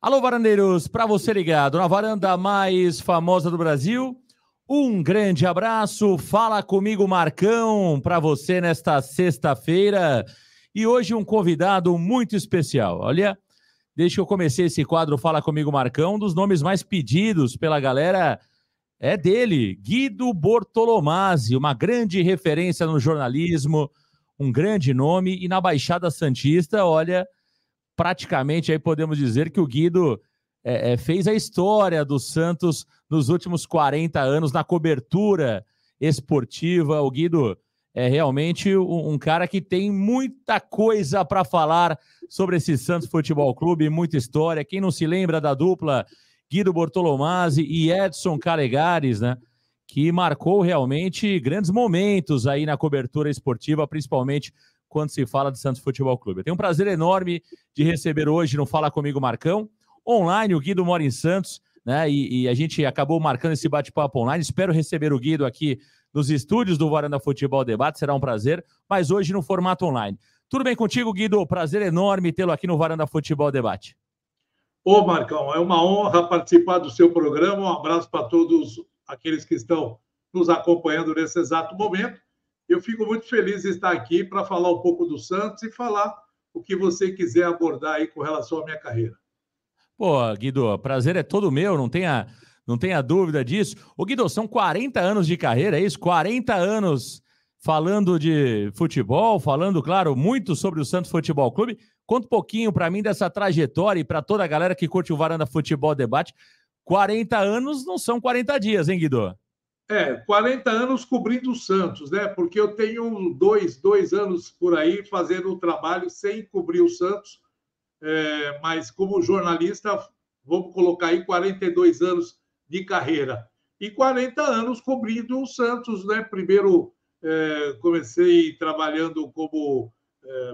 Alô, varandeiros, para você ligado na varanda mais famosa do Brasil, um grande abraço, fala comigo Marcão, para você nesta sexta-feira, e hoje um convidado muito especial. Olha, desde que eu comecei esse quadro Fala Comigo Marcão, um dos nomes mais pedidos pela galera é dele, Guido Bortolomasi, uma grande referência no jornalismo, um grande nome, e na Baixada Santista, olha, praticamente aí podemos dizer que o Guido fez a história do Santos nos últimos 40 anos na cobertura esportiva. O Guido é realmente um cara que tem muita coisa para falar sobre esse Santos Futebol Clube, muita história. Quem não se lembra da dupla Guido Bortolomasi e Edson Calegares, né? Que marcou realmente grandes momentos aí na cobertura esportiva, principalmente quando se fala de Santos Futebol Clube. Eu tenho um prazer enorme de receber hoje no Fala Comigo Marcão, online. O Guido mora em Santos, né? E a gente acabou marcando esse bate-papo online. Espero receber o Guido aqui nos estúdios do Varanda Futebol Debate, será um prazer, mas hoje no formato online. Tudo bem contigo, Guido? Prazer enorme tê-lo aqui no Varanda Futebol Debate. Ô, Marcão, é uma honra participar do seu programa. Um abraço para todos aqueles que estão nos acompanhando nesse exato momento. Eu fico muito feliz de estar aqui para falar um pouco do Santos e falar o que você quiser abordar aí com relação à minha carreira. Pô, Guido, prazer é todo meu, não tenha dúvida disso. Ô, Guido, são 40 anos de carreira, é isso? 40 anos falando de futebol, falando, claro, muito sobre o Santos Futebol Clube. Conta um pouquinho para mim dessa trajetória e para toda a galera que curte o Varanda Futebol Debate. 40 anos não são 40 dias, hein, Guido? 40 anos cobrindo o Santos, né? Porque eu tenho dois anos por aí fazendo o trabalho sem cobrir o Santos, mas como jornalista, vamos colocar aí 42 anos de carreira. E 40 anos cobrindo o Santos, né? Primeiro comecei trabalhando como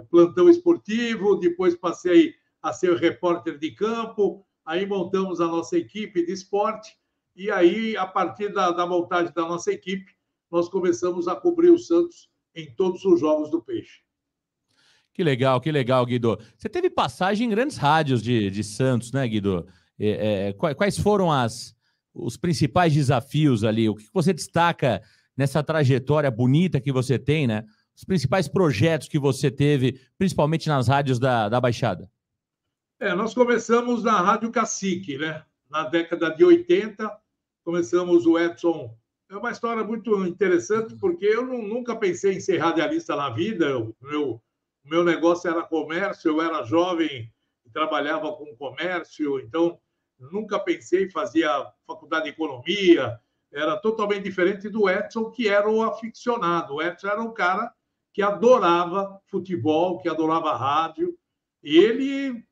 plantão esportivo, depois passei a ser repórter de campo, aí montamos a nossa equipe de esporte. E aí, a partir da montagem da nossa equipe, nós começamos a cobrir o Santos em todos os jogos do Peixe. Que legal, Guido. Você teve passagem em grandes rádios de Santos, né, Guido? Quais foram os principais desafios ali? O que você destaca nessa trajetória bonita que você tem, né? Os principais projetos que você teve, principalmente nas rádios da Baixada? Nós começamos na Rádio Cacique, né? Na década de 80, começamos o Edson. É uma história muito interessante, porque eu nunca pensei em ser radialista na vida. O meu negócio era comércio, eu era jovem e trabalhava com comércio, então nunca pensei, fazia faculdade de economia, era totalmente diferente do Edson, que era o aficionado. O Edson era um cara que adorava futebol, que adorava rádio, e ele,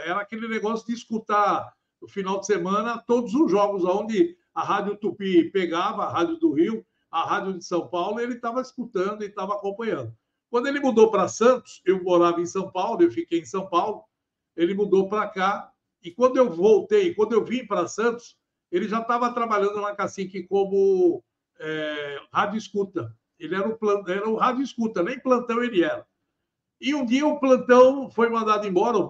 era aquele negócio de escutar no final de semana todos os jogos, onde a Rádio Tupi pegava, a Rádio do Rio, a Rádio de São Paulo, ele estava escutando e estava acompanhando. Quando ele mudou para Santos, eu morava em São Paulo, eu fiquei em São Paulo, ele mudou para cá, e quando eu voltei, quando eu vim para Santos, ele já estava trabalhando na Cacique como rádio escuta. Ele era o rádio escuta, nem plantão ele era. E um dia o plantão foi mandado embora,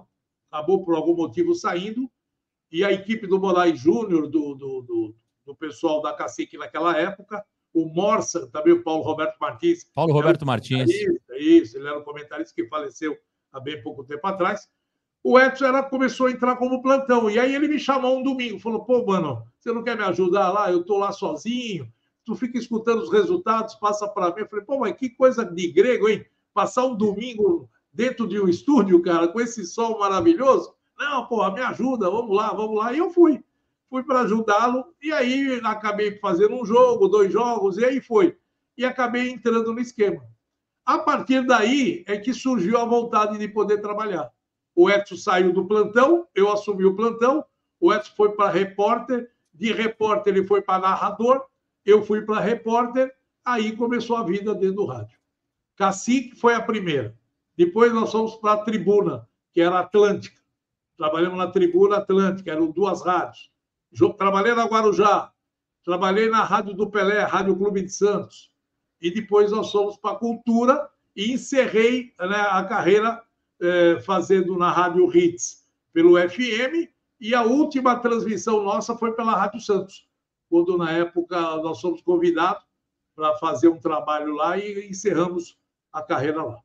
acabou por algum motivo saindo, e a equipe do Moraes Júnior, do pessoal da Cacique naquela época, o Morsa, também o Paulo Roberto Martins. Paulo Roberto Martins. Isso, ele era um comentarista que faleceu há bem pouco tempo atrás. O Edson começou a entrar como plantão. E aí ele me chamou um domingo, falou, mano, você não quer me ajudar lá? Eu estou lá sozinho, tu fica escutando os resultados, passa para mim. Eu falei, mas que coisa de grego, hein? Passar um domingo dentro de um estúdio, cara, com esse sol maravilhoso. Não, me ajuda, vamos lá. E eu fui para ajudá-lo, e aí acabei fazendo um jogo, 2 jogos, e aí foi. E acabei entrando no esquema. A partir daí é que surgiu a vontade de poder trabalhar. O Edson saiu do plantão, eu assumi o plantão, o Edson foi para repórter, de repórter ele foi para narrador, eu fui para repórter, aí começou a vida dentro do rádio. Cacique foi a primeira. Depois nós fomos para a Tribuna, que era Atlântica. Trabalhamos na Tribuna Atlântica, eram 2 rádios. Trabalhei na Guarujá, trabalhei na Rádio do Pelé, Rádio Clube de Santos. E depois nós fomos para a Cultura e encerrei, né, a carreira fazendo na Rádio Hits pelo FM E a última transmissão nossa foi pela Rádio Santos, quando, na época, nós fomos convidados para fazer um trabalho lá e encerramos a carreira lá.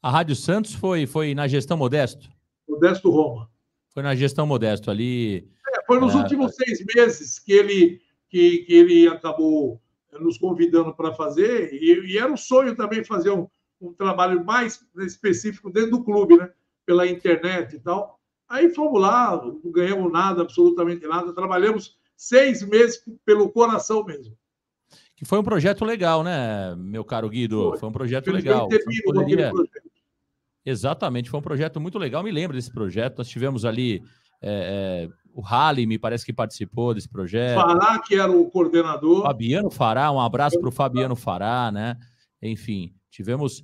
A Rádio Santos foi na gestão Modesto? Modesto Roma. Foi na gestão Modesto ali. Foi nos últimos 6 meses que ele acabou nos convidando para fazer, e era um sonho também fazer um trabalho mais específico dentro do clube, né? Pela internet e tal. Aí fomos lá, não ganhamos nada, absolutamente nada, trabalhamos 6 meses pelo coração mesmo. Que foi um projeto legal, né, meu caro Guido? Foi um projeto legal. Poderia... projeto. Exatamente, foi um projeto muito legal. Me lembro desse projeto. Nós tivemos ali o Halley, me parece que participou desse projeto. Fará, que era o coordenador. Fabiano Fará, um abraço para o Fabiano Fará, né? Enfim, tivemos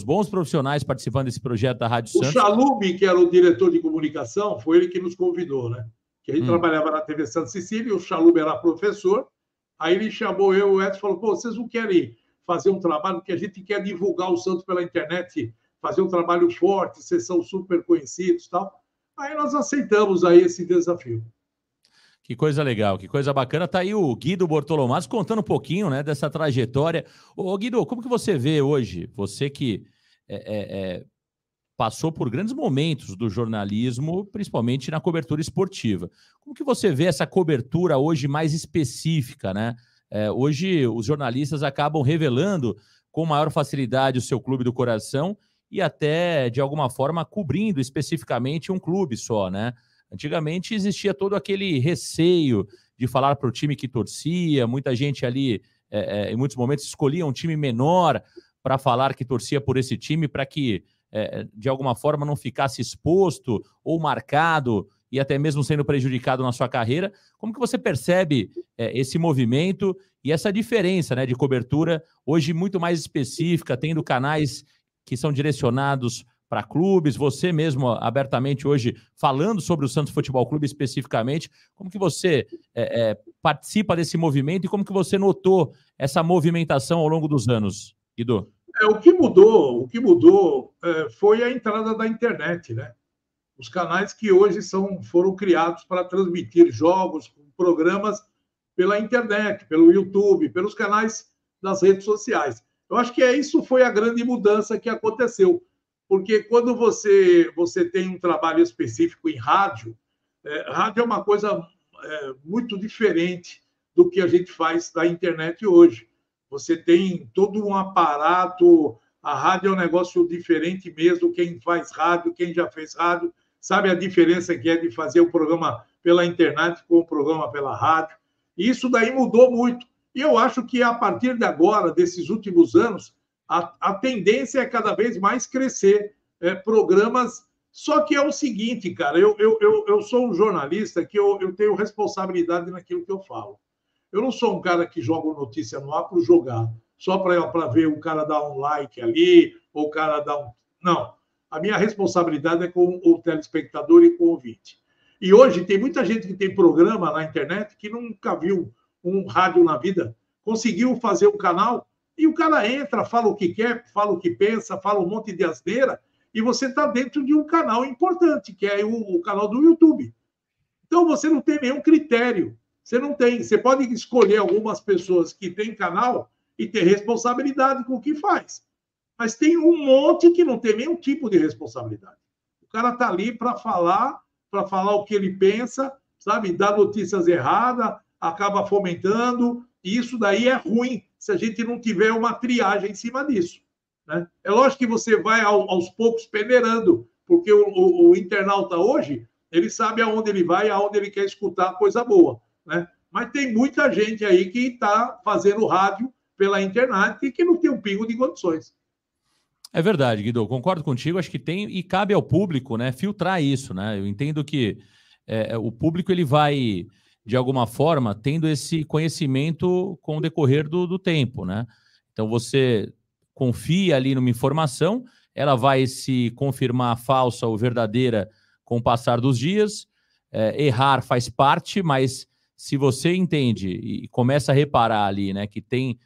bons profissionais participando desse projeto da Rádio Santos. O Chalub, que era o diretor de comunicação, foi ele que nos convidou, né? Que a gente trabalhava na TV Santa Cecília, e o Chalub era professor. Aí ele chamou eu e o Edson e falou: pô, vocês não querem fazer um trabalho, porque a gente quer divulgar o Santos pela internet, fazer um trabalho forte, vocês são super conhecidos e tal. Aí nós aceitamos aí esse desafio. Que coisa legal, que coisa bacana. Tá aí o Guido Bortolomaz contando um pouquinho, né, dessa trajetória. Ô Guido, como que você vê hoje, você que passou por grandes momentos do jornalismo, principalmente na cobertura esportiva. Como que você vê essa cobertura hoje mais específica, né? Hoje os jornalistas acabam revelando com maior facilidade o seu clube do coração e até, de alguma forma, cobrindo especificamente um clube só, né? Antigamente existia todo aquele receio de falar para o time que torcia, muita gente ali, em muitos momentos, escolhia um time menor para falar que torcia por esse time, para que, de alguma forma, não ficasse exposto ou marcado e até mesmo sendo prejudicado na sua carreira. Como que você percebe esse movimento e essa diferença, né, de cobertura, hoje muito mais específica, tendo canais que são direcionados para clubes, você mesmo abertamente hoje falando sobre o Santos Futebol Clube especificamente, como que você participa desse movimento e como que você notou essa movimentação ao longo dos anos, Guido? O que mudou foi a entrada da internet, né? Os canais que hoje foram criados para transmitir jogos, programas pela internet, pelo YouTube, pelos canais das redes sociais. Eu acho que isso foi a grande mudança que aconteceu. Porque quando você tem um trabalho específico em rádio, rádio é uma coisa muito diferente do que a gente faz na internet hoje. Você tem todo um aparato, a rádio é um negócio diferente mesmo, quem faz rádio, quem já fez rádio, sabe a diferença que é de fazer o programa pela internet com o programa pela rádio. E isso daí mudou muito. E eu acho que a partir de agora, desses últimos anos, a tendência é cada vez mais crescer programas. Só que é o seguinte, cara, eu sou um jornalista que eu tenho responsabilidade naquilo que eu falo. Eu não sou um cara que joga notícia no ar para jogar, só para ver o cara dar um like ali, ou o cara dar um... Não, a minha responsabilidade é com o telespectador e com o ouvinte. E hoje tem muita gente que tem programa na internet que nunca viu um rádio na vida, conseguiu fazer um canal. E o cara entra, fala o que quer, fala o que pensa, fala um monte de asneira, e você está dentro de um canal importante, que é o canal do YouTube. Então, você não tem nenhum critério. Você não tem. Você pode escolher algumas pessoas que têm canal e ter responsabilidade com o que faz. Mas tem um monte que não tem nenhum tipo de responsabilidade. O cara está ali para falar o que ele pensa, sabe? Dar notícias erradas, acaba fomentando, e isso daí é ruim se a gente não tiver uma triagem em cima disso, né? É lógico que você vai aos poucos peneirando, porque o internauta hoje, ele sabe aonde ele vai, aonde ele quer escutar coisa boa, né? Mas tem muita gente aí que está fazendo rádio pela internet e que não tem um pingo de condições. É verdade, Guido, concordo contigo, acho que tem, e cabe ao público, né, filtrar isso, né? Eu entendo que o público ele vai, de alguma forma, tendo esse conhecimento com o decorrer do tempo, né? Então, você confia ali numa informação, ela vai se confirmar falsa ou verdadeira com o passar dos dias, errar faz parte, mas se você entende e começa a reparar ali, né, que tem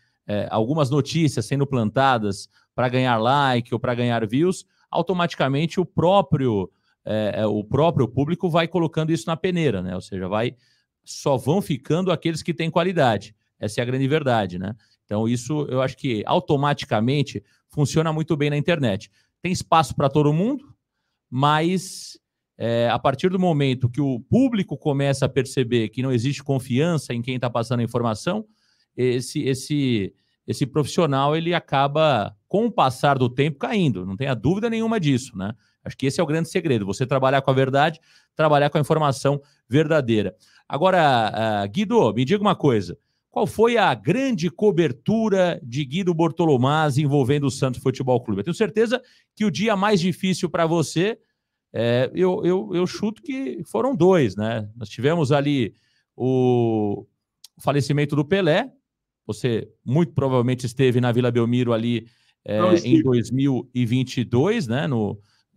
algumas notícias sendo plantadas para ganhar like ou para ganhar views, automaticamente o próprio o próprio público vai colocando isso na peneira, né? Ou seja, só vão ficando aqueles que têm qualidade. Essa é a grande verdade, né? Então, isso eu acho que automaticamente funciona muito bem na internet. Tem espaço para todo mundo, mas a partir do momento que o público começa a perceber que não existe confiança em quem está passando a informação, esse profissional ele acaba, com o passar do tempo, caindo. Não tenha dúvida nenhuma disso, né? Acho que esse é o grande segredo, você trabalhar com a verdade, trabalhar com a informação verdadeira. Agora, Guido, me diga uma coisa, qual foi a grande cobertura de Guido Bortolomazzi envolvendo o Santos Futebol Clube? Eu tenho certeza que o dia mais difícil para você, eu chuto que foram 2, né? Nós tivemos ali o falecimento do Pelé, você muito provavelmente esteve na Vila Belmiro ali em 2022, né?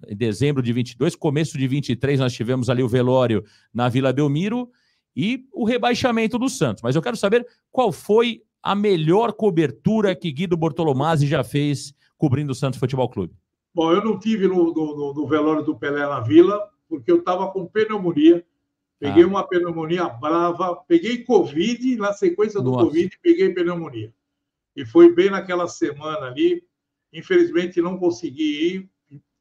Em dezembro de 22, começo de 23, nós tivemos ali o velório na Vila Belmiro e o rebaixamento do Santos. Mas eu quero saber qual foi a melhor cobertura que Guido Bortolomazzi já fez cobrindo o Santos Futebol Clube. Bom, eu não tive no velório do Pelé na Vila, porque eu estava com pneumonia. Peguei uma pneumonia brava, peguei Covid, na sequência do Covid, peguei pneumonia. E foi bem naquela semana ali. Infelizmente, não consegui ir.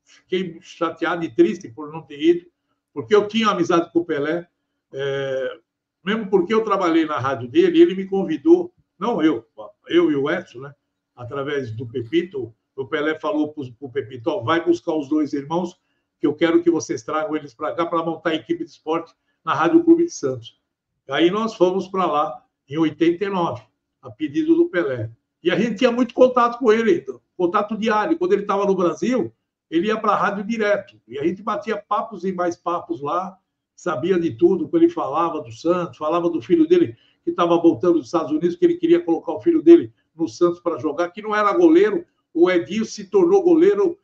Fiquei chateado e triste por não ter ido, porque eu tinha amizade com o Pelé, mesmo porque eu trabalhei na rádio dele, e ele me convidou, não eu e o Edson, né? Através do Pepito, o Pelé falou para o Pepito, vai buscar os 2 irmãos, que eu quero que vocês tragam eles para cá para montar a equipe de esporte na Rádio Clube de Santos. Aí nós fomos para lá em 89, a pedido do Pelé. E a gente tinha muito contato com ele, então, contato diário. Quando ele estava no Brasil, ele ia para a rádio direto. E a gente batia papos e mais papos lá, sabia de tudo, que ele falava do Santos, falava do filho dele que estava voltando dos Estados Unidos, que ele queria colocar o filho dele no Santos para jogar, que não era goleiro. O Edinho se tornou goleiro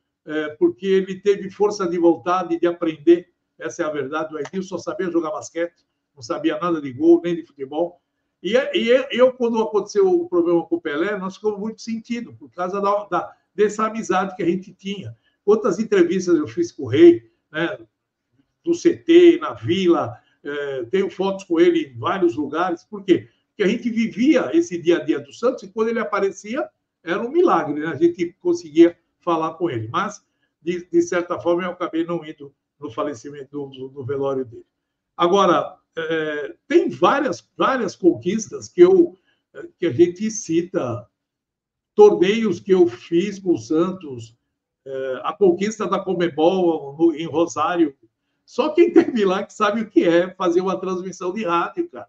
porque ele teve força de vontade de aprender. Essa é a verdade. O Edinho só sabia jogar basquete, não sabia nada de gol, nem de futebol. E eu, quando aconteceu o problema com o Pelé, nós ficamos muito sentidos, por causa dessa amizade que a gente tinha. Quantas entrevistas eu fiz com o Rei, né, do CT, na Vila, tenho fotos com ele em vários lugares. Por quê? Porque a gente vivia esse dia a dia do Santos e quando ele aparecia, era um milagre, né? A gente conseguia falar com ele. Mas, de certa forma, eu acabei não indo no falecimento do velório dele. Agora, tem várias conquistas que a gente cita, torneios que eu fiz com o Santos, a conquista da Conmebol em Rosário. Só quem esteve lá que sabe o que é fazer uma transmissão de rádio, cara.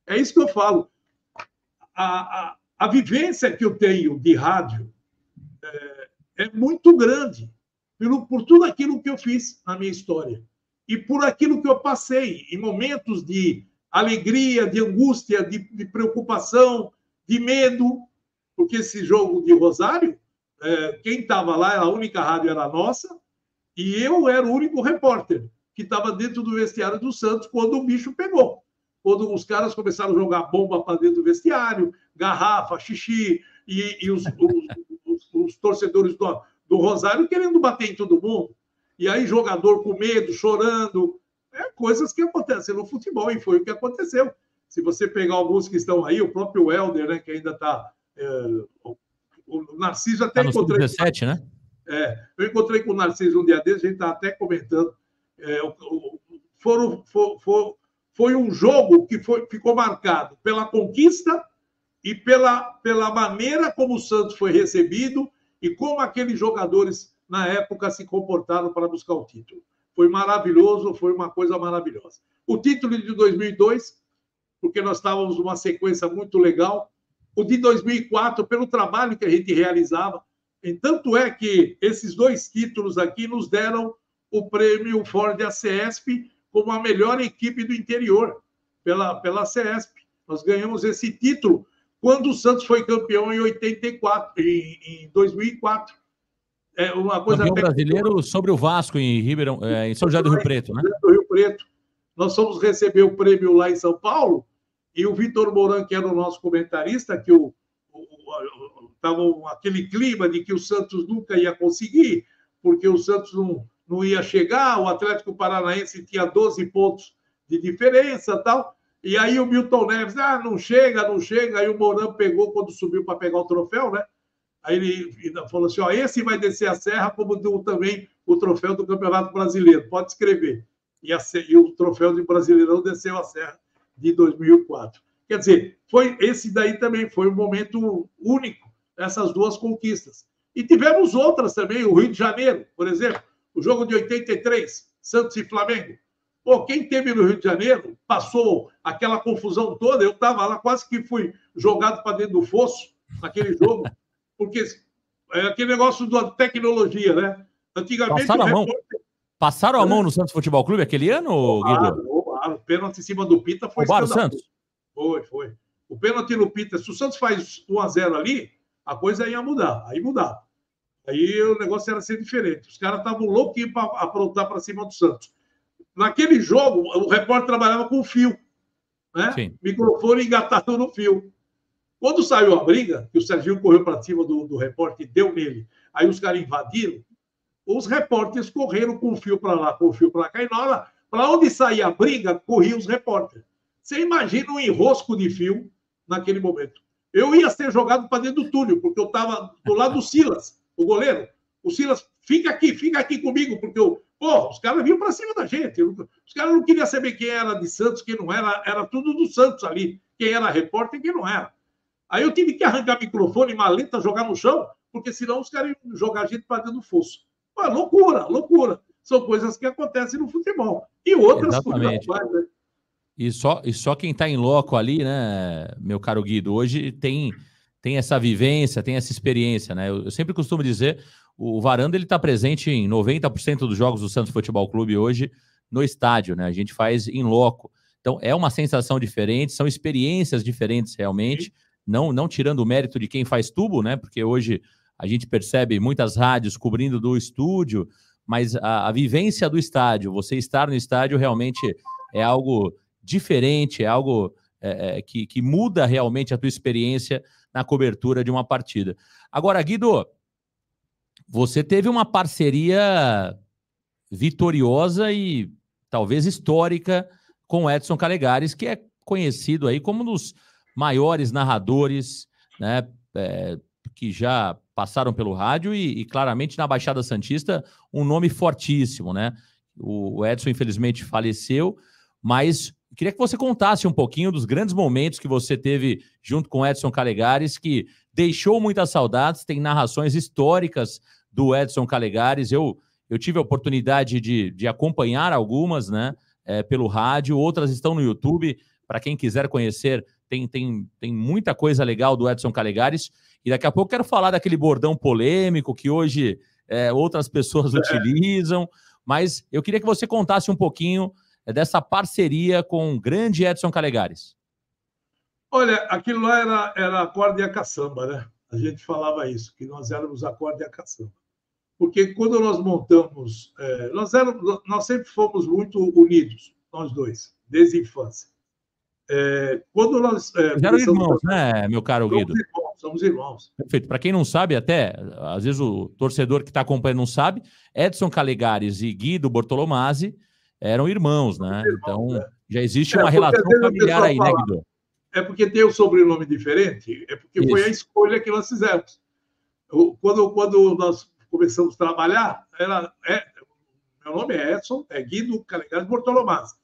É isso que eu falo. A vivência que eu tenho de rádio é muito grande por tudo aquilo que eu fiz na minha história e por aquilo que eu passei em momentos de alegria, de angústia, de preocupação, de medo, porque esse jogo de Rosário, quem estava lá, a única rádio era a nossa, e eu era o único repórter que estava dentro do vestiário do Santos quando o bicho pegou. Quando os caras começaram a jogar bomba para dentro do vestiário, garrafa, xixi, e os torcedores do Rosário querendo bater em todo mundo. E aí jogador com medo, chorando. Coisas que acontecem no futebol, e foi o que aconteceu. Se você pegar alguns que estão aí, o próprio Helder, né, que ainda está... o Narciso até encontrei... 17, né? Eu encontrei com o Narciso um dia desses, a gente está até comentando. Foi um jogo que ficou marcado pela conquista e pela maneira como o Santos foi recebido e como aqueles jogadores, na época, se comportaram para buscar o título. Foi maravilhoso, foi uma coisa maravilhosa. O título de 2002, porque nós estávamos numa sequência muito legal. O de 2004, pelo trabalho que a gente realizava. E tanto é que esses 2 títulos aqui nos deram o prêmio Ford ACESP como a melhor equipe do interior, pela CESP. Nós ganhamos esse título quando o Santos foi campeão em 2004. Uma coisa campeão brasileiro sobre o Vasco em São José do Rio Preto, né? Do Rio Preto. Nós fomos receber o prêmio lá em São Paulo e o Vitor Moran, que era o nosso comentarista, que estava aquele clima de que o Santos nunca ia conseguir, porque o Santos não ia chegar, o Atlético Paranaense tinha 12 pontos de diferença e tal. E aí o Milton Neves, não chega. Aí o Mourão pegou quando subiu para pegar o troféu, né? Aí ele falou assim, esse vai descer a serra, como também o troféu do Campeonato Brasileiro, pode escrever. E o troféu de Brasileirão desceu a serra de 2004. Quer dizer, esse daí também foi um momento único, essas duas conquistas. E tivemos outras também, o Rio de Janeiro, por exemplo, o jogo de 83, Santos e Flamengo. Pô, quem teve no Rio de Janeiro, passou aquela confusão toda, eu estava lá, quase que fui jogado para dentro do fosso naquele jogo, porque é aquele negócio da tecnologia, né? Antigamente... Passaram a mão no Santos Futebol Clube aquele ano, Guido? O pênalti em cima do Pita foi escandaloso. Santos? Foi. O pênalti no Pita, se o Santos faz 1-0 ali, a coisa ia mudar. Aí mudava. Aí o negócio era ser diferente. Os caras estavam loucos para aprontar para cima do Santos. Naquele jogo, o repórter trabalhava com fio, né? Sim. Microfone engatado no fio. Quando saiu a briga, que o Serginho correu para cima do repórter e deu nele, aí os caras invadiram, os repórteres correram com o fio para lá, com o fio para cá, e na hora, para onde saía a briga, corriam os repórteres. Você imagina um enrosco de fio naquele momento. Eu ia ser jogado para dentro do túnel, porque eu estava do lado do Silas, o goleiro. O Silas, fica aqui comigo, porque os caras vinham para cima da gente. Os caras não queriam saber quem era de Santos, quem não era. Era tudo do Santos ali. Quem era repórter e quem não era. Aí eu tive que arrancar microfone, maleta, jogar no chão, porque senão os caras iam jogar a gente para dentro do fosso. Pô, loucura. São coisas que acontecem no futebol. E outras... Exatamente. Né? E só quem está em loco ali, né, meu caro Guido, hoje tem essa vivência, tem essa experiência, né? Eu sempre costumo dizer, o Varanda ele está presente em 90% dos jogos do Santos Futebol Clube hoje no estádio, né? A gente faz em loco. Então é uma sensação diferente, são experiências diferentes realmente, não tirando o mérito de quem faz tubo, né? Porque hoje a gente percebe muitas rádios cobrindo do estúdio, mas a vivência do estádio, você estar no estádio realmente é algo diferente, é algo que muda realmente a tua experiência na cobertura de uma partida. Agora, Guido, você teve uma parceria vitoriosa e talvez histórica com o Edson Calegares, que é conhecido aí como um dos maiores narradores, né, que já passaram pelo rádio e claramente na Baixada Santista um nome fortíssimo, né? O Edson infelizmente faleceu, mas queria que você contasse um pouquinho dos grandes momentos que você teve junto com o Edson Calegares, que deixou muitas saudades, tem narrações históricas do Edson Calegares. Eu tive a oportunidade de acompanhar algumas, né, pelo rádio, outras estão no YouTube, para quem quiser conhecer, tem muita coisa legal do Edson Calegares, e daqui a pouco quero falar daquele bordão polêmico que hoje outras pessoas utilizam, mas eu queria que você contasse um pouquinho dessa parceria com o grande Edson Calegares. Olha, aquilo lá era acorde e a caçamba, né? A gente falava isso, que nós éramos acorde e a caçamba. Porque quando nós montamos... nós sempre fomos muito unidos, nós dois, desde a infância. Quando nós... eram irmãos, né, meu caro Guido? Somos irmãos. Perfeito. Para quem não sabe, até, às vezes o torcedor que está acompanhando não sabe, Edson Calegares e Guido Bortolomazzi eram irmãos, né? Então, já existe uma relação familiar aí, né, Guido? É porque tem um sobrenome diferente, é porque foi a escolha que nós fizemos. Quando nós começamos a trabalhar, meu nome é Edson, Guido Calegares Bortolomazzi.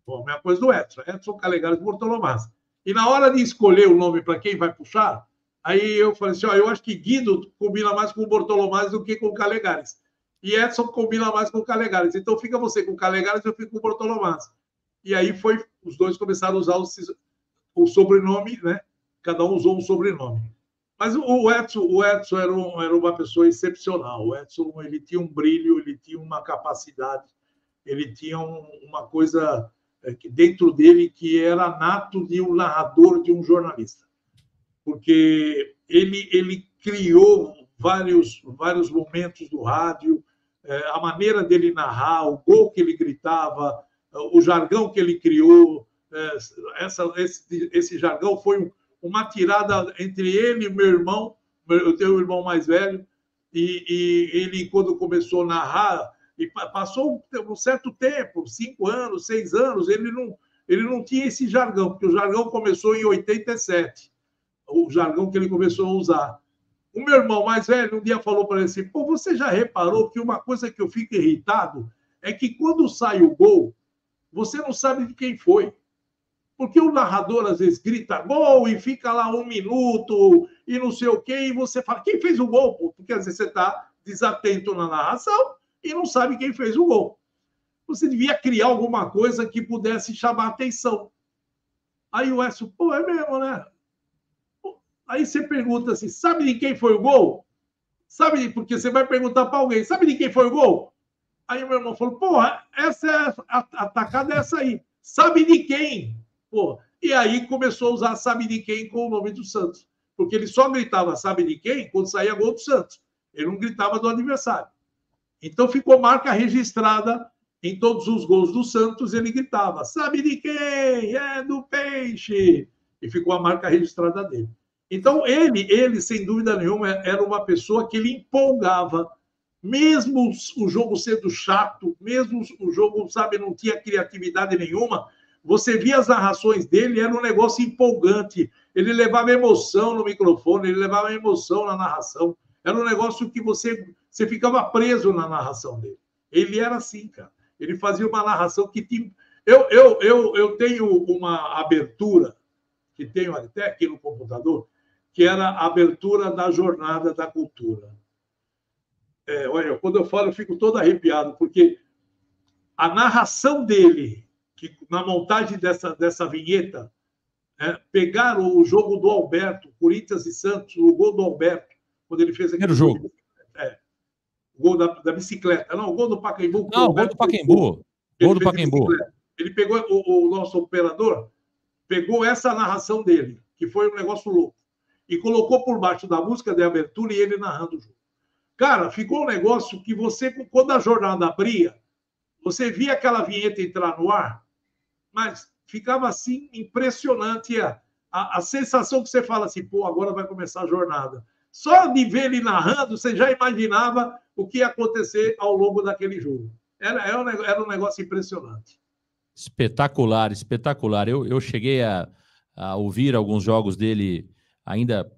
Bom, a mesma coisa do Edson Calegares Bortolomazzi. E na hora de escolher o nome para quem vai puxar, aí eu falei assim, eu acho que Guido combina mais com o Bortolomazzi do que com o Calegares. E Edson combina mais com o Calegares. Então fica você com o Calegares, eu fico com o Bortolomazzi. E aí os dois começaram a usar o sobrenome, né? Cada um usou um sobrenome. Mas o Edson era uma pessoa excepcional. O Edson, ele tinha um brilho, ele tinha uma capacidade, ele tinha uma coisa dentro dele que era nato de um narrador, de um jornalista. Porque ele criou vários momentos do rádio, a maneira dele narrar, o gol que ele gritava, o jargão que ele criou. Esse jargão foi uma tirada entre ele e meu irmão. Eu tenho um irmão mais velho, e ele, quando começou a narrar, E passou um certo tempo, 5 anos, 6 anos, ele não tinha esse jargão, porque o jargão começou em 87, o jargão que ele começou a usar. O meu irmão mais velho um dia falou para ele assim, pô, você já reparou que uma coisa que eu fico irritado é que quando sai o gol, você não sabe de quem foi. Porque o narrador às vezes grita gol e fica lá 1 minuto e não sei o quê, e você fala, quem fez o gol? Pô? Porque às vezes você está desatento na narração e não sabe quem fez o gol. Você devia criar alguma coisa que pudesse chamar atenção. Aí o Edson, pô, é mesmo, né? Aí você pergunta assim, sabe de quem foi o gol? Sabe, porque você vai perguntar para alguém, sabe de quem foi o gol? Aí o meu irmão falou, porra, essa é a atacada é essa aí. Sabe de quem? Pô. E aí começou a usar sabe de quem com o nome do Santos. Porque ele só gritava sabe de quem quando saía gol do Santos. Ele não gritava do adversário. Então ficou marca registrada em todos os gols do Santos, ele gritava, sabe de quem? É do Peixe. E ficou a marca registrada dele. Então, ele, sem dúvida nenhuma, era uma pessoa que ele empolgava, mesmo o jogo sendo chato, mesmo o jogo, sabe, não tinha criatividade nenhuma, você via as narrações dele, era um negócio empolgante. Ele levava emoção no microfone, ele levava emoção na narração. Era um negócio que você ficava preso na narração dele. Ele era assim, cara. Ele fazia uma narração que tinha... Eu tenho uma abertura, que tenho até aqui no computador, que era a abertura da Jornada da Cultura. Olha, quando eu falo, eu fico todo arrepiado, porque a narração dele, que na montagem dessa vinheta, pegaram o jogo do Alberto, Corinthians e Santos, o gol do Alberto, quando ele fez aquele jogo. O gol da bicicleta. Não, o gol do Pacaembu. Não, o gol do Pacaembu. Gol do Pacaembu. Ele pegou, o nosso operador pegou essa narração dele, que foi um negócio louco, e colocou por baixo da música de abertura e ele narrando o jogo. Cara, ficou um negócio que você, quando a jornada abria, você via aquela vinheta entrar no ar, mas ficava assim impressionante a sensação que você fala assim, pô, agora vai começar a jornada. Só de ver ele narrando, você já imaginava o que ia acontecer ao longo daquele jogo. Era um negócio impressionante. Espetacular, espetacular. Eu cheguei a ouvir alguns jogos dele ainda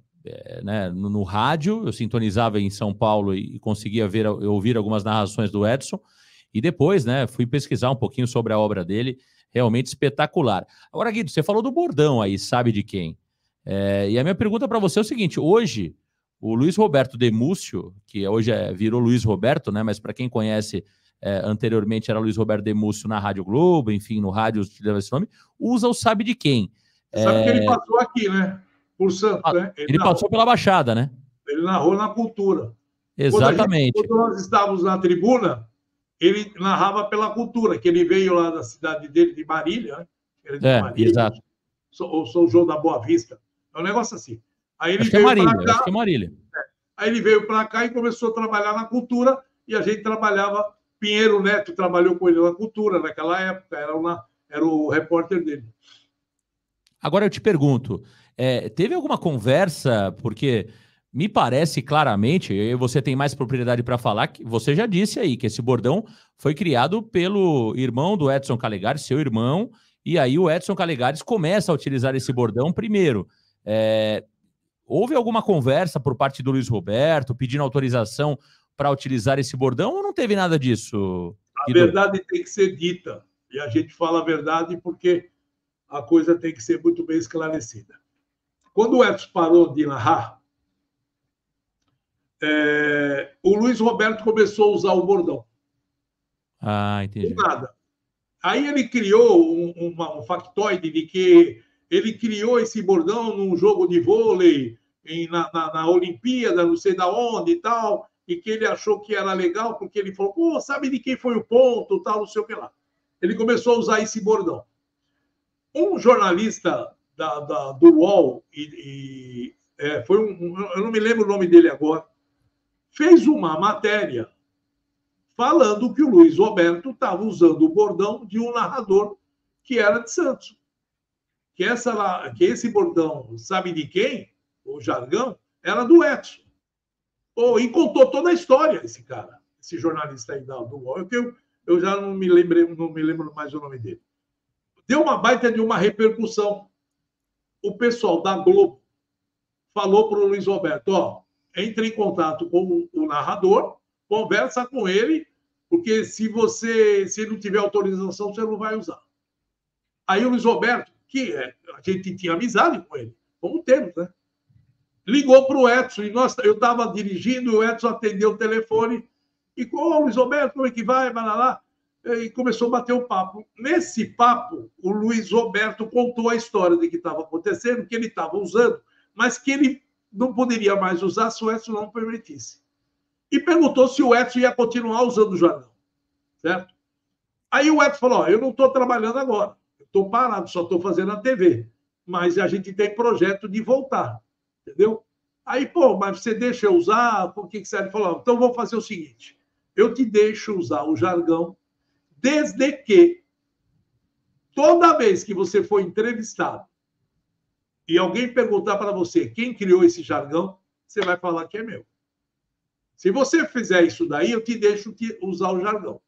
no rádio, eu sintonizava em São Paulo e conseguia ouvir algumas narrações do Edson, e depois fui pesquisar um pouquinho sobre a obra dele, realmente espetacular. Agora, Guido, você falou do bordão aí, sabe de quem? E a minha pergunta para você é o seguinte, hoje, o Luiz Roberto Demúcio, que hoje virou Luiz Roberto, mas para quem conhece, anteriormente era Luiz Roberto Demúcio na Rádio Globo, enfim, no rádio utilizava esse nome, usa o sabe de quem. Sabe que ele passou aqui, né? Por Santos, né? Ele passou pela Baixada, né? Ele narrou na Cultura. Exatamente. Quando nós estávamos na tribuna, ele narrava pela Cultura, que ele veio lá da cidade dele, de Marília, né? Ele de Marília, exato. Sou João da Boa Vista. É um negócio assim. Aí ele acho veio para cá. Marília. Aí ele veio para cá e começou a trabalhar na Cultura, e a gente trabalhava. Pinheiro Neto trabalhou com ele na Cultura naquela época, era o repórter dele. Agora eu te pergunto, teve alguma conversa, porque me parece claramente, e você tem mais propriedade para falar, que você já disse aí que esse bordão foi criado pelo irmão do Edson Calegares, seu irmão, e aí o Edson Calegares começa a utilizar esse bordão primeiro. Houve alguma conversa por parte do Luiz Roberto, pedindo autorização para utilizar esse bordão, ou não teve nada disso? A verdade tem que ser dita, e a gente fala a verdade porque a coisa tem que ser muito bem esclarecida. Quando o Edson parou de narrar, o Luiz Roberto começou a usar o bordão. Entendi. Nada. Aí ele criou um factoide de que ele criou esse bordão num jogo de vôlei, na Olimpíada, não sei da onde e tal, e que ele achou que era legal, porque ele falou, pô, sabe de quem foi o ponto, tal, não sei o que lá. Ele começou a usar esse bordão. Um jornalista do UOL, eu não me lembro o nome dele agora, fez uma matéria falando que o Luiz Roberto estava usando o bordão de um narrador que era de Santos. Que esse bordão, sabe de quem? O jargão, era do Edson. E contou toda a história, esse cara. esse jornalista aí do UOL, eu já não me lembro mais o nome dele. Deu uma baita de uma repercussão. O pessoal da Globo falou para o Luiz Roberto, ó, entre em contato com o narrador, conversa com ele, porque se ele não tiver autorização, você não vai usar. Aí o Luiz Roberto, que a gente tinha amizade com ele, como temos, né? Ligou para o Edson, e eu estava dirigindo, o Edson atendeu o telefone, e ô, Luiz Roberto, como é que vai? Lá. E começou a bater o papo. Nesse papo, o Luiz Roberto contou a história de que estava acontecendo, que ele estava usando, mas que ele não poderia mais usar se o Edson não permitisse. E perguntou se o Edson ia continuar usando o jargão, certo? Aí o Edson falou, ó, eu não estou trabalhando agora, estou parado, só estou fazendo a TV, mas a gente tem projeto de voltar, entendeu? Aí, pô, mas você deixa eu usar? Por que você falou? Então vou fazer o seguinte, eu te deixo usar o jargão, desde que toda vez que você for entrevistado e alguém perguntar para você quem criou esse jargão, você vai falar que é meu. Se você fizer isso daí, eu te deixo usar o jargão.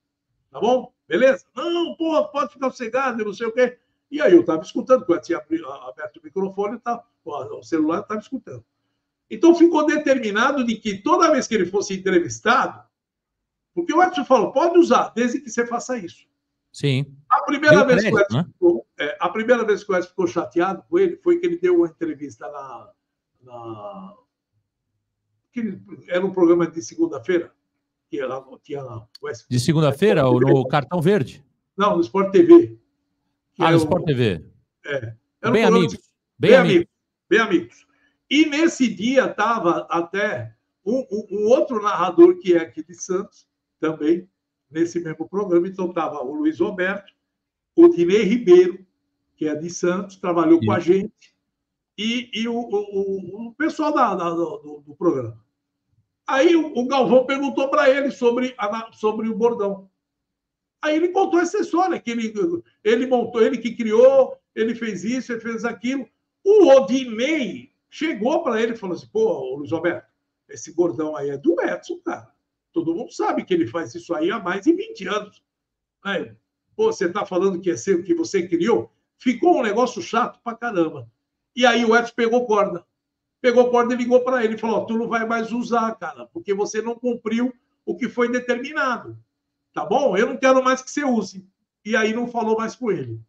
Tá bom? Beleza? Não, pô, pode ficar sossegado, não sei o quê. E aí eu estava escutando, quando eu tinha aberto o microfone, o celular estava escutando. Então ficou determinado de que toda vez que ele fosse entrevistado, porque o Edson falou, pode usar, desde que você faça isso. Sim. A primeira vez que o Edson ficou chateado com ele foi que ele deu uma entrevista era um programa de segunda-feira, que tinha lá. De segunda-feira, no Cartão Verde? Não, no Sport TV. No Sport TV. Era Bem amigos. Bem amigos. E nesse dia estava até um outro narrador que é aqui de Santos, também, nesse mesmo programa. Então estava o Luiz Roberto, o Dinei Ribeiro, que é de Santos, trabalhou com a gente, e o pessoal do programa. Aí o Galvão perguntou para ele sobre o bordão. Aí ele contou essa história, que ele montou, ele que criou, ele fez isso, ele fez aquilo. O Odinei chegou para ele e falou assim, pô, Luiz Roberto, esse bordão aí é do Edson, cara. Todo mundo sabe que ele faz isso aí há mais de 20 anos. Aí, pô, você está falando que é seu, que você criou? Ficou um negócio chato pra caramba. E aí o Edson pegou corda e ligou para ele e falou, tu não vai mais usar, cara, porque você não cumpriu o que foi determinado. Tá bom? Eu não quero mais que você use. E aí não falou mais com ele.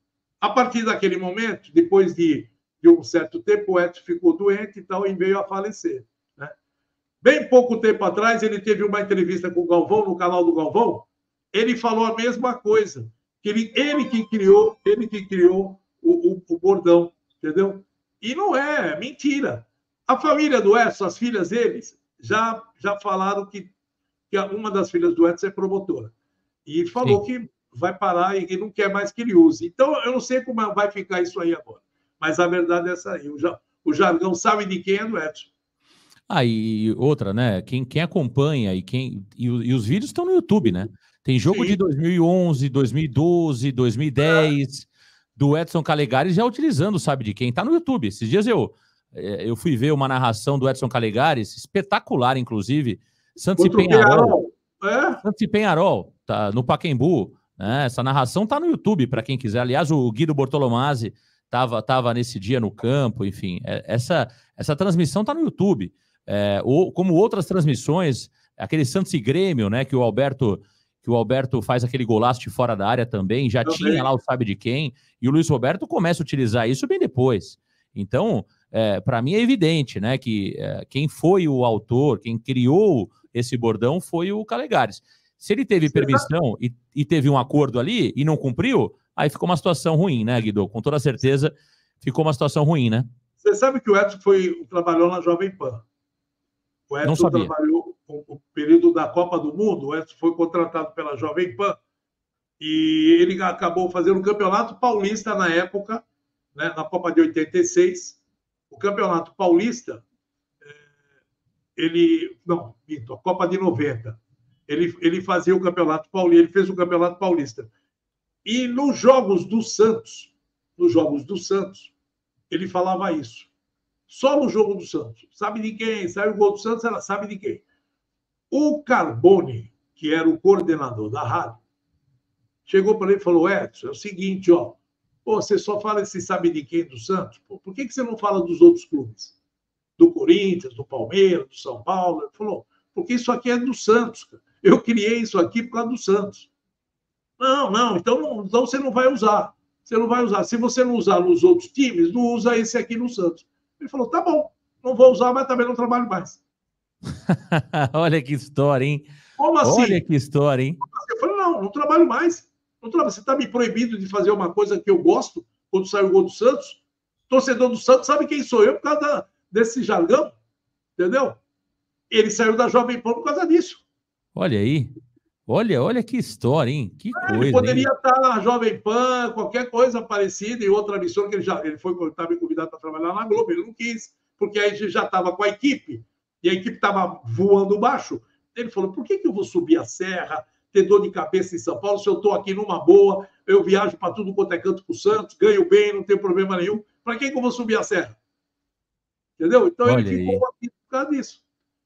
A partir daquele momento, depois de um certo tempo, o Edson ficou doente e tal, e veio a falecer. Né? Bem pouco tempo atrás, ele teve uma entrevista com o Galvão, no canal do Galvão, ele falou a mesma coisa, que ele que criou o bordão, entendeu? E não é mentira. A família do Edson, as filhas deles, já falaram que uma das filhas do Edson é promotora. E falou que vai parar e que não quer mais que ele use. Então, eu não sei como vai ficar isso aí agora. Mas a verdade é essa aí. O jargão sabe de quem é do Edson. E outra, né? Quem acompanha e os vídeos estão no YouTube, né? Tem jogo de 2011, 2012, 2010, do Edson Calegari já utilizando, sabe de quem? Tá no YouTube. Esses dias eu fui ver uma narração do Edson Calegari, espetacular, inclusive. Santos e Penharol. Santos e Penharol, tá no Pacaembu. Né? Essa narração tá no YouTube, para quem quiser. Aliás, o Guido Bortolomazzi tava nesse dia no campo, enfim. Essa transmissão tá no YouTube. Como outras transmissões, aquele Santos e Grêmio, né, que o Alberto faz aquele golaço de fora da área também, tinha lá o sabe de quem, e o Luiz Roberto começa a utilizar isso bem depois. Então, para mim é evidente, né, que quem foi o autor, quem criou esse bordão foi o Calegares. Se ele teve permissão e teve um acordo ali e não cumpriu, aí ficou uma situação ruim, né, Guido? Com toda certeza ficou uma situação ruim, né? Você sabe que o Edson trabalhou na Jovem Pan. O Edson trabalhou o período da Copa do Mundo, o Edson foi contratado pela Jovem Pan e ele acabou fazendo o Campeonato Paulista na época, né, na Copa de 86. O Campeonato Paulista, a Copa de 90. Ele fazia o Campeonato Paulista, ele fez o Campeonato Paulista. E nos Jogos do Santos, ele falava isso. Só no jogo do Santos. Sabe de quem? Sai o gol do Santos, ela sabe de quem. O Carbone, que era o coordenador da rádio, chegou para ele e falou: Edson, é o seguinte, ó, pô, você só fala esse sabe de quem do Santos? Pô, por que você não fala dos outros clubes? Do Corinthians, do Palmeiras, do São Paulo? Ele falou: porque isso aqui é do Santos, cara. Eu criei isso aqui por causa do Santos. Não, então você não vai usar. Você não vai usar. Se você não usar nos outros times, não usa esse aqui no Santos. Ele falou: tá bom, não vou usar, mas também não trabalho mais. Olha que história, hein? Como assim? Olha que história, hein? Eu falei: não trabalho mais. Não trabalho. Você está me proibindo de fazer uma coisa que eu gosto quando sai o gol do Santos? Torcedor do Santos sabe quem sou eu por causa desse jargão, entendeu? Ele saiu da Jovem Pan por causa disso. Olha aí. Olha que história, hein? Que coisa, ele poderia hein? estar na Jovem Pan, qualquer coisa parecida, em outra emissora, que ele estava convidado para trabalhar na Globo, ele não quis, porque aí já estava com a equipe, e a equipe estava voando baixo. Ele falou: por que eu vou subir a serra, ter dor de cabeça em São Paulo, se eu estou aqui numa boa, eu viajo para tudo quanto é canto para o Santos, ganho bem, não tem problema nenhum, para que eu vou subir a serra? Entendeu? Então Olha ele ficou aí. aqui por causa disso.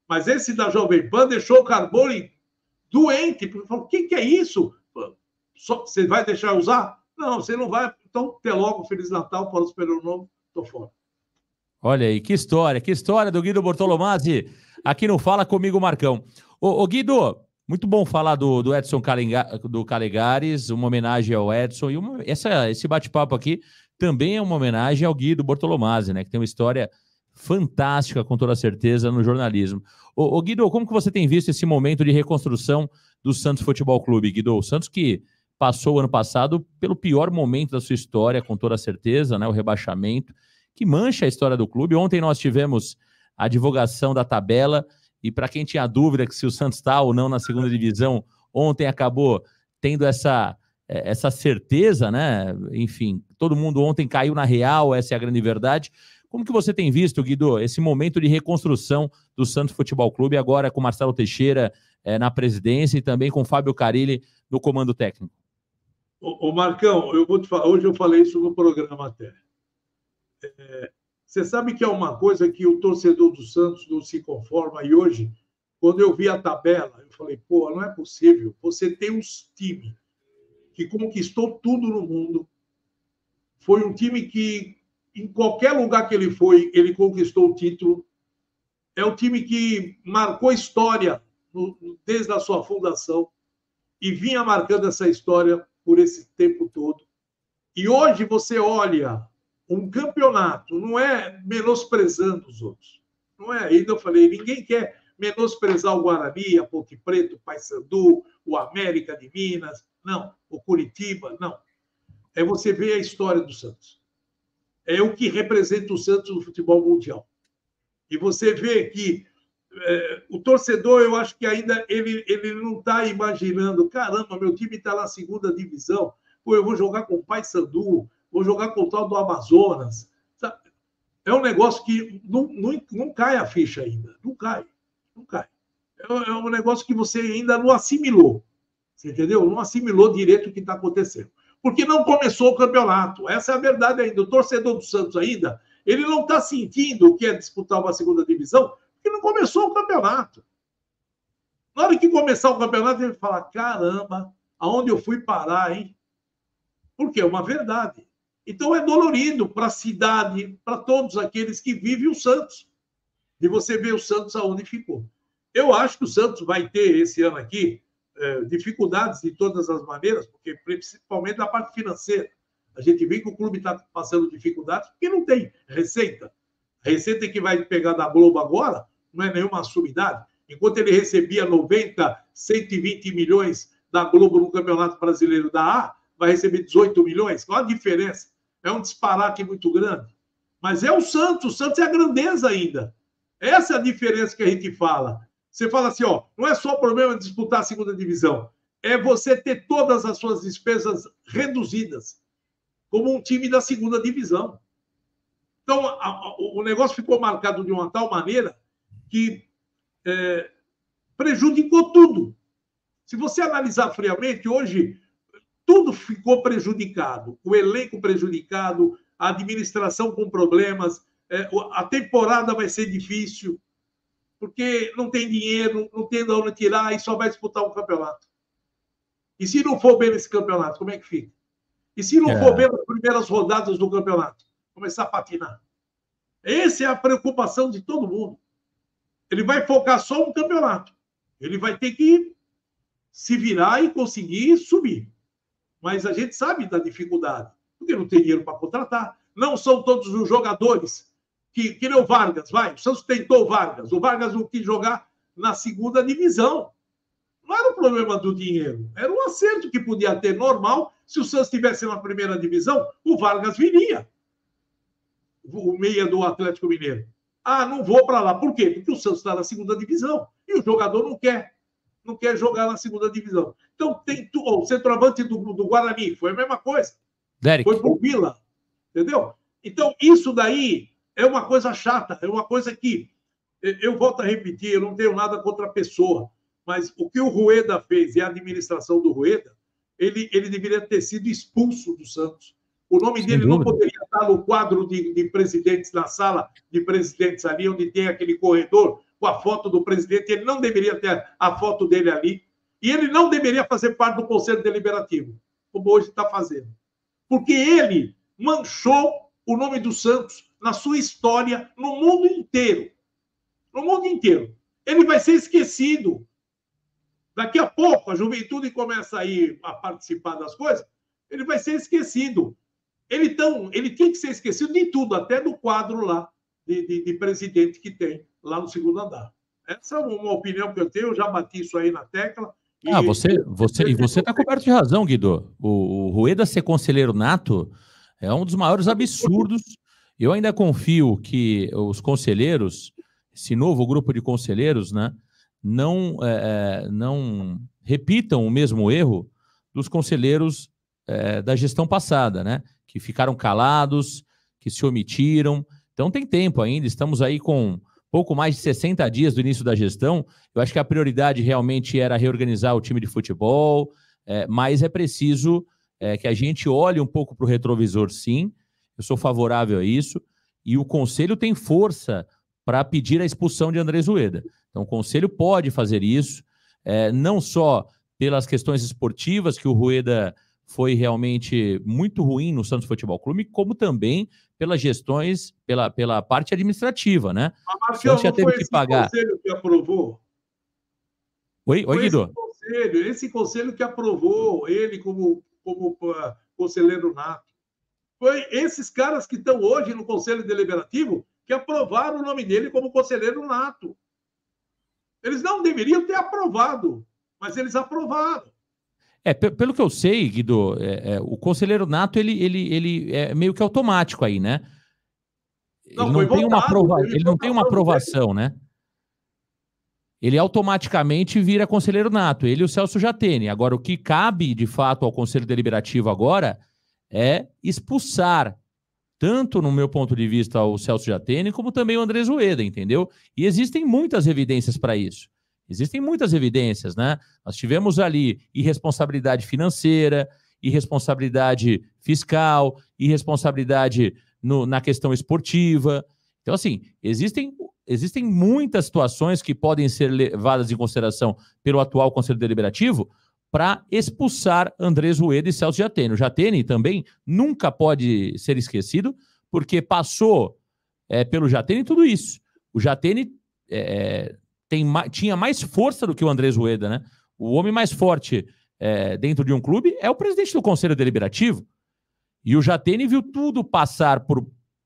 Mas esse da Jovem Pan deixou o Carbone doente, porque falou: o que é isso? Você vai deixar usar? Não, você não vai. Então, até logo, Feliz Natal, próspero ano novo, estou fora. Olha aí, que história do Guido Bortolomazzi, aqui no Fala Comigo, Marcão. Ô Guido, muito bom falar do Edson Calegares, uma homenagem ao Edson, e esse bate-papo aqui também é uma homenagem ao Guido Bortolomazzi, né, que tem uma história fantástica, com toda certeza, no jornalismo. Ô Guido, como que você tem visto esse momento de reconstrução do Santos Futebol Clube, Guido? O Santos que passou o ano passado pelo pior momento da sua história, com toda certeza, né, o rebaixamento, que mancha a história do clube. Ontem nós tivemos a divulgação da tabela, e para quem tinha dúvida que se o Santos está ou não na segunda divisão, ontem acabou tendo essa certeza, né? Enfim, todo mundo ontem caiu na real, essa é a grande verdade. Como que você tem visto, Guido, esse momento de reconstrução do Santos Futebol Clube, agora com Marcelo Teixeira na presidência e também com Fábio Carille no comando técnico? Ô Marcão, eu vou te falar, hoje eu falei isso no programa até. Você sabe que é uma coisa que o torcedor do Santos não se conforma, e hoje, quando eu vi a tabela, eu falei: pô, não é possível. Você tem um time que conquistou tudo no mundo, foi um time que, em qualquer lugar que ele foi, ele conquistou o título, é um time que marcou história desde a sua fundação e vinha marcando essa história por esse tempo todo. E hoje você olha um campeonato, não é menosprezando os outros. Não é, ainda eu falei, ninguém quer menosprezar o Guarani, a Ponte Preta, o Paysandu, o América de Minas, não, o Curitiba, não. É você ver a história do Santos. É o que representa o Santos no futebol mundial. E você vê que o torcedor, eu acho que ainda ele não está imaginando: caramba, meu time está na segunda divisão, pô, eu vou jogar com o Paysandu, vou jogar com o tal do Amazonas. É um negócio que não cai a ficha ainda. Não cai. É um negócio que você ainda não assimilou. Você entendeu? Não assimilou direito o que está acontecendo. Porque não começou o campeonato. Essa é a verdade ainda. O torcedor do Santos ainda, ele não está sentindo o que é disputar uma segunda divisão, porque não começou o campeonato. Na hora que começar o campeonato, ele fala: caramba, aonde eu fui parar, hein? Porque é uma verdade. Então é dolorido para a cidade, para todos aqueles que vivem o Santos. E você vê o Santos aonde ficou. Eu acho que o Santos vai ter esse ano aqui dificuldades de todas as maneiras, porque principalmente na parte financeira. A gente vê que o clube está passando dificuldades porque não tem receita. A receita que vai pegar da Globo agora não é nenhuma sumidade. Enquanto ele recebia 90, 120 milhões da Globo no Campeonato Brasileiro da A, vai receber 18 milhões. Qual a diferença? É um disparate muito grande. Mas é o Santos é a grandeza ainda. Essa é a diferença que a gente fala. Você fala assim, ó, não é só o problema de disputar a segunda divisão, é você ter todas as suas despesas reduzidas, como um time da segunda divisão. Então, o negócio ficou marcado de uma tal maneira que prejudicou tudo. Se você analisar friamente, hoje tudo ficou prejudicado. O elenco prejudicado, a administração com problemas, a temporada vai ser difícil, porque não tem dinheiro, não tem de onde tirar e só vai disputar um campeonato. E se não for bem nesse campeonato, como é que fica? E se não for bem nas primeiras rodadas do campeonato, começar a patinar? Essa é a preocupação de todo mundo. Ele vai focar só no campeonato. Ele vai ter que se virar e conseguir subir. Mas a gente sabe da dificuldade, porque não tem dinheiro para contratar. Não são todos os jogadores que nem o Vargas, vai. O Santos tentou o Vargas não quis jogar na segunda divisão. Não era um problema do dinheiro, era um acerto que podia ter normal. Se o Santos estivesse na primeira divisão, o Vargas viria. O meia do Atlético Mineiro. Ah, não vou para lá. Por quê? Porque o Santos está na segunda divisão e o jogador não quer jogar na segunda divisão. Então, tem o centroavante do Guarani, foi a mesma coisa. Derek. Foi pro Vila, entendeu? Então, isso daí é uma coisa chata, é uma coisa que, eu volto a repetir, eu não tenho nada contra a pessoa, mas o que o Rueda fez e a administração do Rueda, ele deveria ter sido expulso do Santos. O nome dele não poderia estar no quadro de presidentes, na sala de presidentes ali, onde tem aquele corredor com a foto do presidente. Ele não deveria ter a foto dele ali. E ele não deveria fazer parte do Conselho Deliberativo, como hoje está fazendo. Porque ele manchou o nome do Santos na sua história no mundo inteiro. No mundo inteiro. Ele vai ser esquecido. Daqui a pouco, a juventude começa a ir a participar das coisas, ele vai ser esquecido. Ele tinha que ser esquecido de tudo, até do quadro lá de presidente que tem lá no segundo andar. Essa é uma opinião que eu tenho, eu já bati isso aí na tecla. Você está coberto de razão, Guido. O Rueda ser conselheiro nato é um dos maiores absurdos. Eu ainda confio que os conselheiros, esse novo grupo de conselheiros, né, não repitam o mesmo erro dos conselheiros da gestão passada, né? Que ficaram calados, que se omitiram. Então tem tempo ainda, estamos aí com pouco mais de 60 dias do início da gestão. Eu acho que a prioridade realmente era reorganizar o time de futebol, mas é preciso que a gente olhe um pouco para o retrovisor, sim. Eu sou favorável a isso. E o Conselho tem força para pedir a expulsão de Andrés Rueda. Então o Conselho pode fazer isso, não só pelas questões esportivas, que o Rueda foi realmente muito ruim no Santos Futebol Clube, como também pelas gestões, pela parte administrativa, né? Mas, Marcelo, já teve que pagar. Conselho que aprovou? Oi, Guido. Esse conselho que aprovou ele como conselheiro nato. Foi esses caras que estão hoje no Conselho Deliberativo que aprovaram o nome dele como conselheiro nato. Eles não deveriam ter aprovado, mas eles aprovaram. Pelo que eu sei, Guido, o conselheiro nato, ele é meio que automático aí, né? Ele não tem uma aprovação, né? Ele automaticamente vira conselheiro nato, ele e o Celso Jatene. Agora, o que cabe, de fato, ao Conselho Deliberativo agora é expulsar, tanto no meu ponto de vista, o Celso Jatene, como também o Andrés Rueda, entendeu? E existem muitas evidências para isso. Existem muitas evidências, né? Nós tivemos ali irresponsabilidade financeira, irresponsabilidade fiscal, irresponsabilidade na questão esportiva. Então, assim, existem muitas situações que podem ser levadas em consideração pelo atual Conselho Deliberativo para expulsar Andrés Rueda e Celso Jatene. O Jatene também nunca pode ser esquecido, porque passou pelo Jatene tudo isso. O Jatene tinha mais força do que o Andrés Rueda, né? O homem mais forte dentro de um clube é o presidente do Conselho Deliberativo. E o Jatene viu tudo passar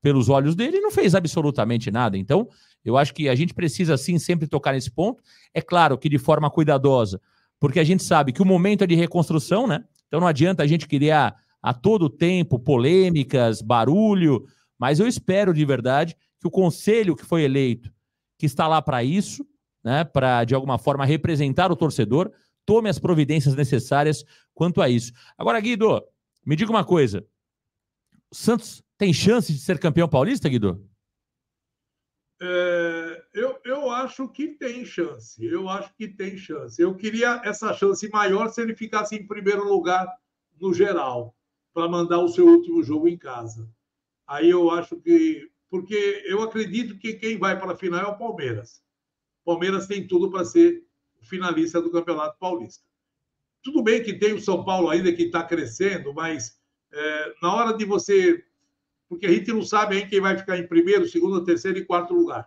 pelos olhos dele e não fez absolutamente nada. Então, eu acho que a gente precisa, sim, sempre tocar nesse ponto. É claro que de forma cuidadosa, porque a gente sabe que o momento é de reconstrução, né? Então não adianta a gente criar a todo tempo polêmicas, barulho, mas eu espero de verdade que o conselho que foi eleito, que está lá para isso, né, para, de alguma forma, representar o torcedor, tome as providências necessárias quanto a isso. Agora, Guido, me diga uma coisa. O Santos tem chance de ser campeão paulista, Guido? Eu acho que tem chance. Eu queria essa chance maior se ele ficasse em primeiro lugar no geral, para mandar o seu último jogo em casa. Aí eu acho que... Porque eu acredito que quem vai para a final é o Palmeiras. Palmeiras tem tudo para ser finalista do Campeonato Paulista. Tudo bem que tem o São Paulo ainda que está crescendo, mas na hora de você... Porque a gente não sabe aí quem vai ficar em primeiro, segundo, terceiro e quarto lugar.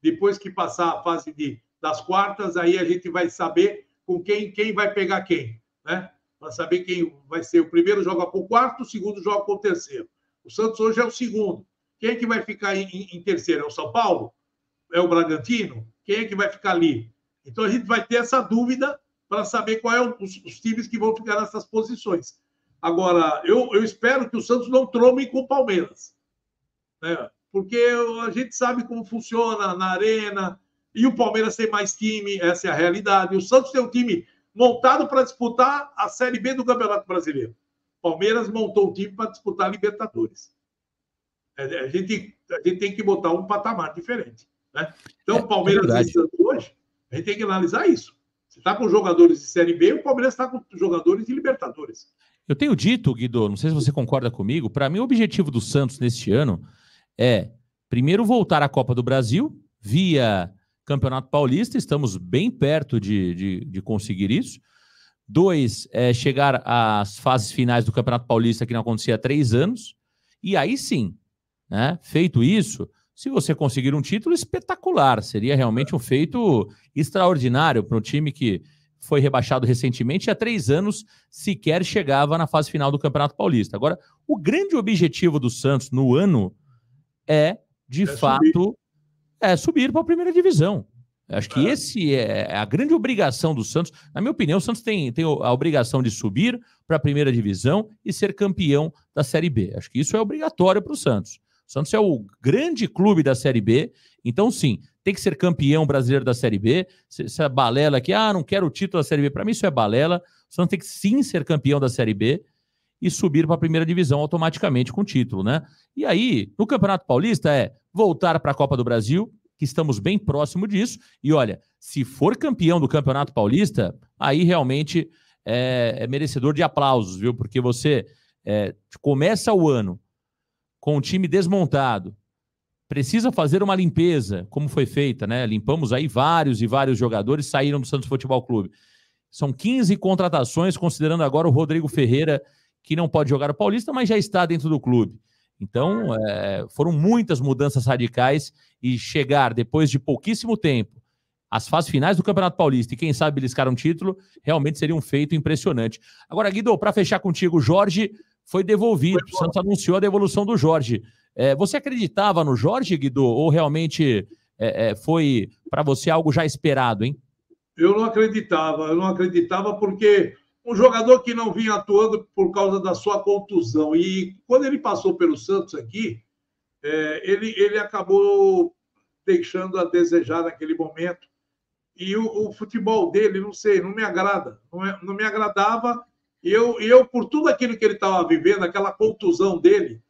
Depois que passar a fase das quartas, aí a gente vai saber com quem vai pegar quem, né? Para saber quem vai ser. O primeiro joga com o quarto, o segundo joga com o terceiro. O Santos hoje é o segundo. Quem é que vai ficar em terceiro? É o São Paulo? É o Bragantino? Quem é que vai ficar ali? Então a gente vai ter essa dúvida para saber quais os times que vão ficar nessas posições. Agora, eu espero que o Santos não trome com o Palmeiras, né? Porque a gente sabe como funciona na arena, e o Palmeiras tem mais time, essa é a realidade. O Santos tem um time montado para disputar a Série B do Campeonato Brasileiro. O Palmeiras montou um time para disputar a Libertadores. A gente tem que botar um patamar diferente, né? Então, Palmeiras e Santos hoje, a gente tem que analisar isso. Você está com jogadores de Série B, o Palmeiras está com jogadores de Libertadores. Eu tenho dito, Guido, não sei se você concorda comigo, para mim o objetivo do Santos neste ano é, primeiro, voltar à Copa do Brasil via Campeonato Paulista, estamos bem perto de conseguir isso. 2, chegar às fases finais do Campeonato Paulista, que não acontecia há 3 anos. E aí sim, né, feito isso, se você conseguir um título, espetacular. Seria realmente um feito extraordinário para um time que foi rebaixado recentemente e há 3 anos sequer chegava na fase final do Campeonato Paulista. Agora, o grande objetivo do Santos no ano é, de fato, subir para a primeira divisão. Acho que esse é a grande obrigação do Santos. Na minha opinião, o Santos tem a obrigação de subir para a primeira divisão e ser campeão da Série B. Acho que isso é obrigatório para o Santos. O Santos é o grande clube da Série B, então sim, tem que ser campeão brasileiro da Série B. Essa balela aqui, não quero o título da Série B, para mim isso é balela. O Santos tem que sim ser campeão da Série B e subir para a primeira divisão automaticamente com o título, né? E aí, no Campeonato Paulista voltar para a Copa do Brasil, que estamos bem próximo disso, e olha, se for campeão do Campeonato Paulista, aí realmente é merecedor de aplausos, viu? Porque você começa o ano com o time desmontado, precisa fazer uma limpeza, como foi feita, né? Limpamos aí vários e vários jogadores saíram do Santos Futebol Clube. São 15 contratações, considerando agora o Rodrigo Ferreira, que não pode jogar o Paulista, mas já está dentro do clube. Então, foram muitas mudanças radicais e chegar, depois de pouquíssimo tempo, às fases finais do Campeonato Paulista e, quem sabe, beliscar um título, realmente seria um feito impressionante. Agora, Guido, para fechar contigo, o Jorge foi devolvido. O Santos anunciou a devolução do Jorge. Você acreditava no Jorge, Guido, ou realmente foi para você algo já esperado, hein? Eu não acreditava porque um jogador que não vinha atuando por causa da sua contusão, e quando ele passou pelo Santos aqui, ele acabou deixando a desejar naquele momento, e o futebol dele, não sei, não me agrada, não me agradava, e eu, por tudo aquilo que ele estava vivendo, aquela contusão dele,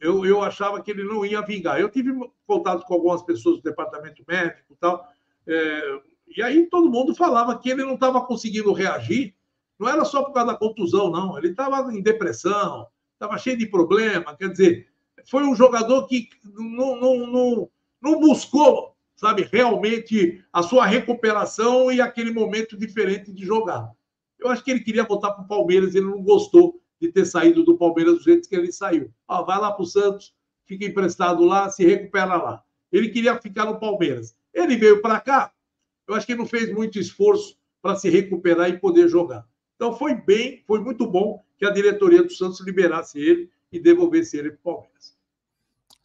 eu achava que ele não ia vingar. Eu tive contato com algumas pessoas do departamento médico e tal, e aí todo mundo falava que ele não estava conseguindo reagir. Não era só por causa da contusão, não. Ele estava em depressão, estava cheio de problema. Quer dizer, foi um jogador que não buscou, sabe, realmente a sua recuperação e aquele momento diferente de jogar. Eu acho que ele queria voltar para o Palmeiras, ele não gostou de ter saído do Palmeiras do jeito que ele saiu. Vai lá para o Santos, fica emprestado lá, se recupera lá. Ele queria ficar no Palmeiras. Ele veio para cá, eu acho que ele não fez muito esforço para se recuperar e poder jogar. Então foi muito bom que a diretoria do Santos liberasse ele e devolvesse ele para o Palmeiras.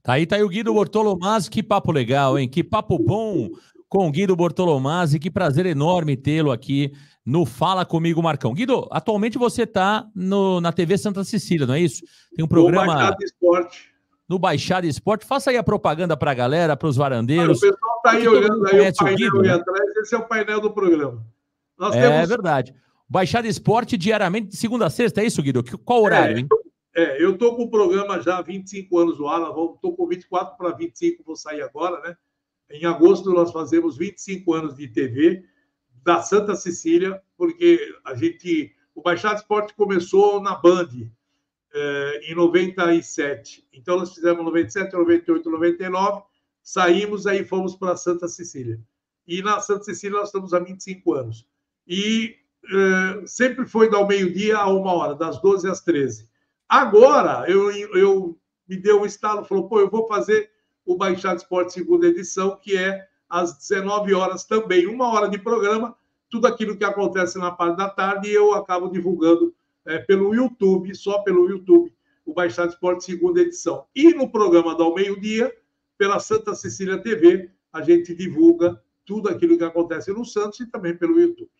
Tá aí o Guido Bortolomazzi, que papo legal, hein? Que papo bom com o Guido Bortolomazzi, que prazer enorme tê-lo aqui no Fala Comigo, Marcão. Guido, atualmente você está na TV Santa Cecília, não é isso? Tem um programa... No Baixada Esporte. No Baixada Esporte. Faça aí a propaganda para a galera, para os varandeiros. O pessoal está aí olhando aí o painel Guido, aí atrás, esse é o painel do programa. É verdade. Baixada Esporte diariamente, de segunda a sexta, é isso, Guido? Qual horário, hein? Eu estou com o programa já há 25 anos no ar, estou com 24 para 25, vou sair agora, né? Em agosto nós fazemos 25 anos de TV da Santa Cecília, porque o Baixada Esporte começou na Band em 97. Então nós fizemos 97, 98, 99, saímos aí fomos para Santa Cecília. e na Santa Cecília nós estamos há 25 anos. E sempre foi ao meio-dia a 1h, das 12 às 13. Agora, eu me deu um estalo, falou, pô, eu vou fazer o Baixada Esporte segunda edição, que é às 19 horas também, 1 hora de programa, tudo aquilo que acontece na parte da tarde, e eu acabo divulgando pelo YouTube, só pelo YouTube, o Baixada Esporte segunda edição. E no programa do ao meio-dia, pela Santa Cecília TV, a gente divulga tudo aquilo que acontece no Santos e também pelo YouTube.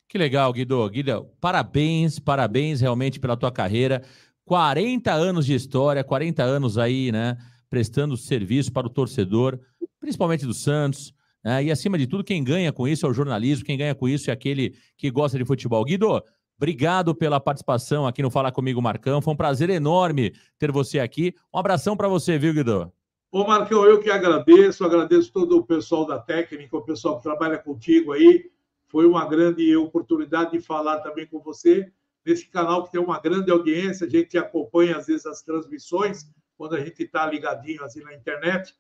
Que legal, Guido. Guido, parabéns realmente pela tua carreira. 40 anos de história, 40 anos aí, né, prestando serviço para o torcedor, principalmente do Santos, né, e acima de tudo, quem ganha com isso é o jornalismo, quem ganha com isso é aquele que gosta de futebol. Guido, obrigado pela participação aqui no Fala Comigo, Marcão. Foi um prazer enorme ter você aqui. Um abração para você, viu, Guido? Ô, Marcão, eu que agradeço todo o pessoal da técnica, o pessoal que trabalha contigo aí. Foi uma grande oportunidade de falar também com você nesse canal que tem uma grande audiência. A gente acompanha, às vezes, as transmissões, quando a gente está ligadinho assim na internet.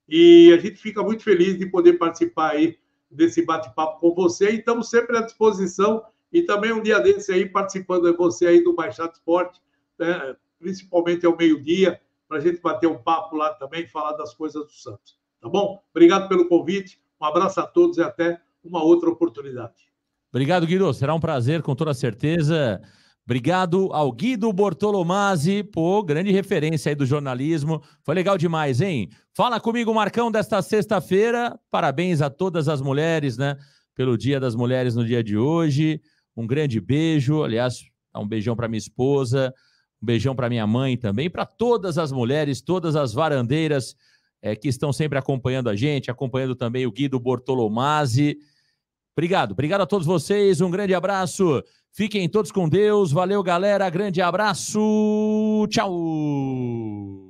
E a gente fica muito feliz de poder participar aí desse bate-papo com você. E estamos sempre à disposição. E também um dia desse aí, participando de você aí do Baixada Esporte, né, principalmente ao meio-dia, para a gente bater um papo lá também, falar das coisas do Santos. Tá bom? Obrigado pelo convite. Um abraço a todos e até uma outra oportunidade. Obrigado, Guido. Será um prazer, com toda certeza. Obrigado ao Guido Bortolomazzi, pô, grande referência aí do jornalismo. Foi legal demais, hein? Fala comigo, Marcão, desta sexta-feira. Parabéns a todas as mulheres, né? Pelo Dia das Mulheres no dia de hoje. Um grande beijo. Aliás, um beijão para minha esposa, um beijão para minha mãe também, para todas as mulheres, todas as varandeiras que estão sempre acompanhando a gente, acompanhando também o Guido Bortolomazzi. Obrigado a todos vocês, um grande abraço, fiquem todos com Deus, valeu galera, grande abraço, tchau!